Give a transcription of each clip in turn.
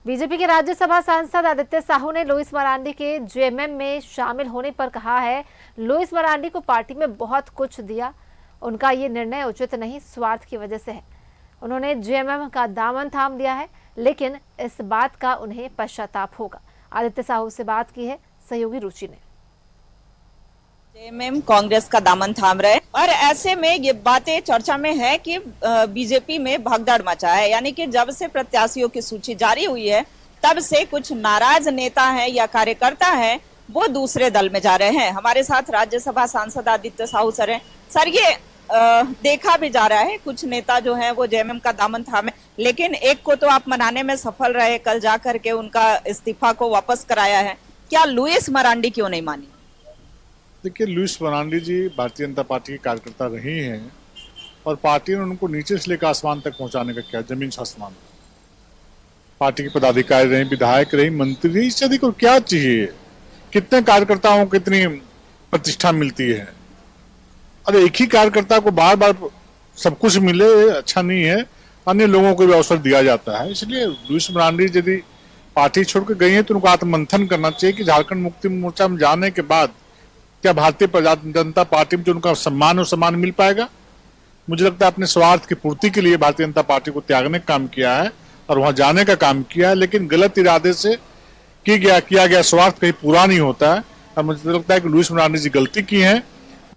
BJP के राज्यसभा सांसद आदित्य साहू ने लुइस मरांडी के जेएमएम में शामिल होने पर कहा है, लुइस मरांडी को पार्टी में बहुत कुछ दिया, उनका ये निर्णय उचित नहीं, स्वार्थ की वजह से है। उन्होंने जेएमएम का दामन थाम लिया है, लेकिन इस बात का उन्हें पश्चाताप होगा। आदित्य साहू से बात की है सहयोगी रुचि ने। जेएमएम कांग्रेस का दामन थाम रहे और ऐसे में ये बातें चर्चा में है कि बीजेपी में भगदड़ मचा है, यानी कि जब से प्रत्याशियों की सूची जारी हुई है तब से कुछ नाराज नेता हैं या कार्यकर्ता हैं वो दूसरे दल में जा रहे हैं। हमारे साथ राज्यसभा सांसद आदित्य साहू सर हैं। सर, ये देखा भी जा रहा है कुछ नेता जो हैं वो जेएमएम का दामन थामे, लेकिन एक को तो आप मनाने में सफल रहे, कल जा करके उनका इस्तीफा को वापस कराया है। क्या लुइस मरांडी क्यों नहीं मानी? देखिए, लुइस मरांडी जी भारतीय जनता पार्टी के कार्यकर्ता रही हैं और पार्टी ने उनको नीचे से लेकर आसमान तक पहुंचाने का किया, जमीन से आसमान। पार्टी के पदाधिकारी रही, विधायक रही, मंत्री रही, इससे अधिक और क्या चाहिए? कितने कार्यकर्ताओं को कितनी प्रतिष्ठा मिलती है? अरे एक ही कार्यकर्ता को बार बार सब कुछ मिले अच्छा नहीं है, अन्य लोगों को भी अवसर दिया जाता है। इसलिए लुइस मरांडी यदि पार्टी छोड़ के गई है तो उनको आत्ममंथन करना चाहिए कि झारखंड मुक्ति मोर्चा में जाने के बाद क्या भारतीय जनता पार्टी में जो उनका सम्मान और सम्मान मिल पाएगा? मुझे लगता है अपने स्वार्थ की पूर्ति के लिए भारतीय जनता पार्टी को त्यागने का काम किया है और वहां जाने का काम किया है, लेकिन गलत इरादे से किया गया स्वार्थ कहीं पूरा नहीं होता है। और मुझे लगता है कि लुइस मरांडी जी गलती की है,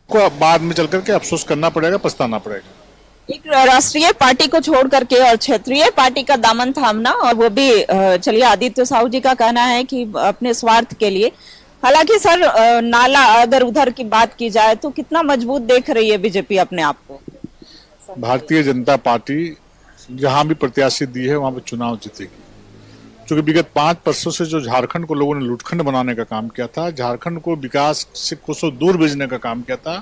को बाद में चल करके अफसोस करना पड़ेगा, पछताना पड़ेगा। एक राष्ट्रीय पार्टी को छोड़ करके और क्षेत्रीय पार्टी का दामन थामना, और वो भी चलिए आदित्य साहू जी का कहना है कि अपने स्वार्थ के लिए। हालांकि सर, नाला अगर उधर की बात की जाए तो कितना मजबूत देख रही है बीजेपी अपने आप को? भारतीय जनता पार्टी जहां भी प्रत्याशी दी है वहां पर चुनाव जीतेगी, क्योंकि विगत 5 वर्षों से जो झारखंड को लोगों ने लूटखंड बनाने का काम किया था, झारखंड को विकास से कोसों दूर भेजने का काम किया था,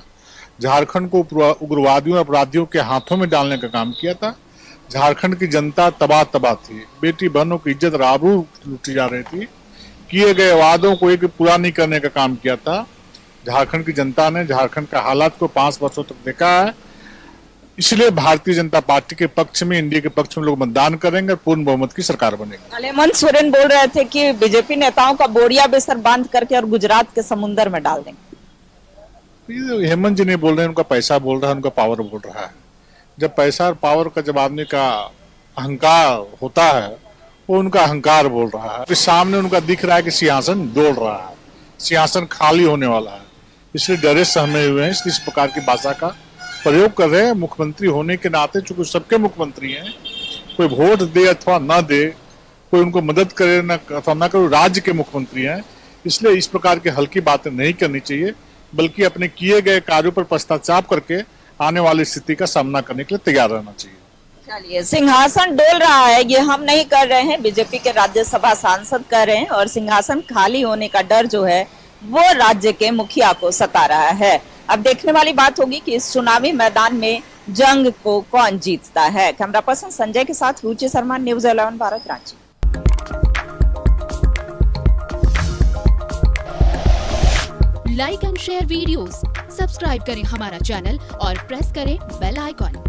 झारखंड को उग्रवादियों अपराधियों के हाथों में डालने का काम किया था, झारखंड की जनता तबाह थी, बेटी बहनों की इज्जत आबरू लूटी जा रही थी, किए गए वादों को एक पूरा नहीं करने का काम किया था। झारखंड की जनता ने झारखंड का हालात को 5 वर्षों तक देखा है। इसलिए भारतीय जनता पार्टी के पक्ष में, इंडिया के पक्ष में लोग मतदान करेंगे और पूर्ण बहुमत की सरकार बनेगी। हेमंत सोरेन बोल रहे थे कि बीजेपी नेताओं का बोरिया बिस्तर बांध करके और गुजरात के समुद्र में डाल देंगे। हेमंत जी नहीं बोल रहे हैं, उनका पैसा बोल रहा है, उनका पावर बोल रहा है। जब पैसा और पावर का जब आदमी का अहंकार होता है, वो उनका अहंकार बोल रहा है। फिर सामने उनका दिख रहा है कि सिंहासन दौड़ रहा है, सिंहासन खाली होने वाला है, इसलिए डरे सहमे हुए हैं, इसलिए इस प्रकार की भाषा का प्रयोग कर रहे हैं। मुख्यमंत्री होने के नाते, चूंकि सबके मुख्यमंत्री हैं, कोई वोट दे अथवा ना दे, कोई उनको मदद करे अथवा ना करे, राज्य के मुख्यमंत्री हैं, इसलिए इस प्रकार की हल्की बातें नहीं करनी चाहिए, बल्कि अपने किए गए कार्यों पर पश्चाताप करके आने वाली स्थिति का सामना करने के लिए तैयार रहना चाहिए। चलिए, सिंहासन डोल रहा है ये हम नहीं कर रहे हैं, बीजेपी के राज्यसभा सांसद कर रहे हैं, और सिंहासन खाली होने का डर जो है वो राज्य के मुखिया को सता रहा है। अब देखने वाली बात होगी कि इस चुनावी मैदान में जंग को कौन जीतता है। कैमरा पर्सन संजय के साथ Ruchi Sharma, news 11 Bharat, Ranchi. Like and share videos, subscribe करें हमारा चैनल और प्रेस करें बेल आइकॉन।